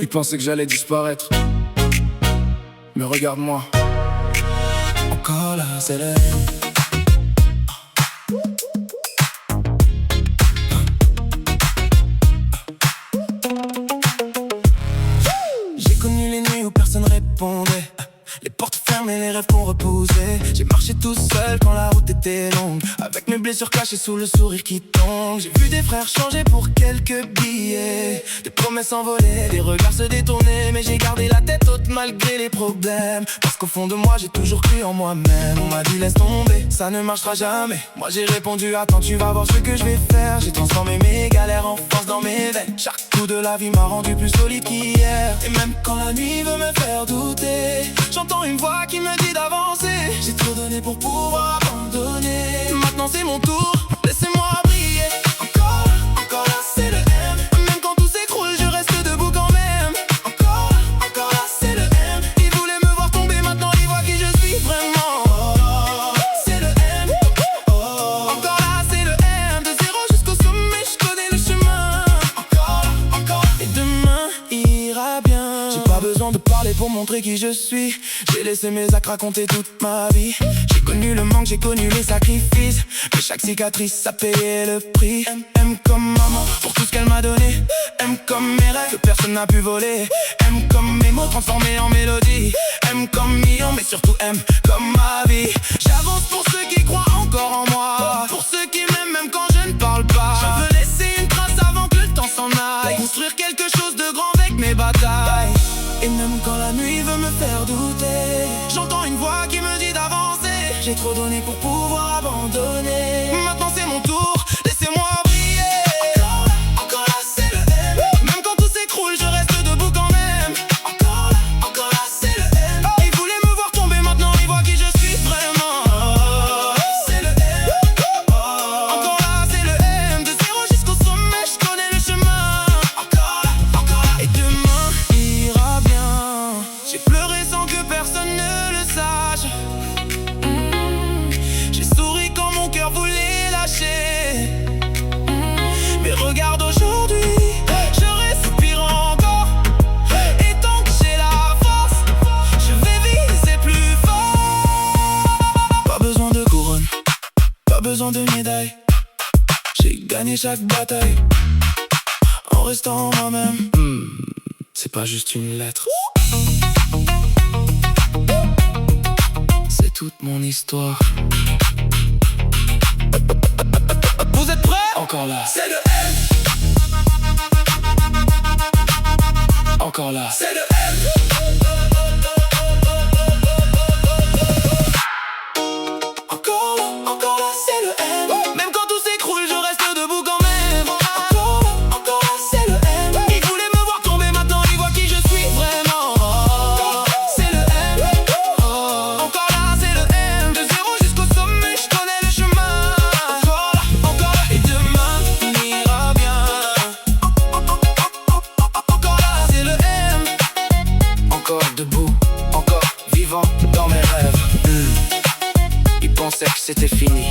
Ils pensaient que j'allais disparaître, mais regarde-moi. Encore là, c'est le J'ai connu les nuits où personne répondait, les portes fermées, les rêves qu'on repoussait. J'ai marché tout seul quand la route était longue, avec mes blessures cachées sous le sourire qui tombe. J'ai vu des frères changer pour quelques billets, des promesses envolées, des regards se détourner. Mais j'ai gardé la tête haute malgré les problèmes, parce qu'au fond de moi j'ai toujours cru en moi-même. On m'a dit laisse tomber, ça ne marchera jamais. Moi j'ai répondu attends tu vas voir ce que je vais faire. J'ai transformé mes galères en force dans mes veines. Chaque coup de la vie m'a rendu plus solide qu'hier. Et même quand la nuit veut me faire douter, j'entends une voix qui me dit d'avancer. J'ai trop donné pour pouvoir abandonner. Maintenant c'est mon tour, laissez-moi briller. Encore, encore là c'est le M. Même quand tout s'écroule je reste debout quand même. Encore là c'est le M. Ils voulaient me voir tomber, maintenant ils voient qui je suis vraiment. C'est le M. Encore là c'est le M. De zéro jusqu'au sommet je connais le chemin. Encore et demain ira bien. J'ai pas besoin de parler pour montrer qui je suis. J'ai laissé mes actes raconter toute ma vie. J'ai connu le manque, j'ai connu les sacrifices, mais chaque cicatrice a payé le prix. M comme maman pour tout ce qu'elle m'a donné. M comme mes rêves que personne n'a pu voler. M comme mes mots transformés en mélodie. M comme millions mais surtout M comme ma vie. J'avance pour ceux qui croient encore en moi, pour ceux qui m'aiment même quand je ne parle pas. Je veux laisser une trace avant que le temps s'en aille, construire quelque chose de grand avec mes batailles. Et même quand la nuit veut me faire douter, j'entends une voix qui me dit d'avancer. J'ai trop donné pour pouvoir abandonner. Maintenant c'est mon tour, laissez-moi briller. Encore là c'est le M. Même quand tout s'écroule je reste debout quand même. Encore là c'est le M. Ils voulaient me voir tomber, maintenant ils voient qui je suis vraiment. C'est le M. Encore là c'est le M. De zéro jusqu'au sommet je connais le chemin. Encore là et demain ira bien. J'ai pleuré sans que personne ne le sache. J'ai souri quand mon cœur voulait lâcher. Mais regarde aujourd'hui, je respire encore. Et tant que j'ai la force, je vais viser plus fort. Pas besoin de couronne, pas besoin de médaille. J'ai gagné chaque bataille en restant moi-même. C'est pas juste une lettre, c'est toute mon histoire. Vous êtes prêts? Encore là, c'est le M. Encore là, c'est le M. Encore là, c'est le M. Même quand tout s'écroule, je reste debout quand même. Encore là, c'est le M. Ils voulaient me voir tomber, maintenant ils voient qui je suis vraiment. C'est le M. Encore là, c'est le M. De zéro jusqu'au sommet, je connais le chemin. Encore là, et demain ira bien. Encore là, c'est le M. Encore debout, encore vivant dans mes rêves. Ils pensaient que c'était fini,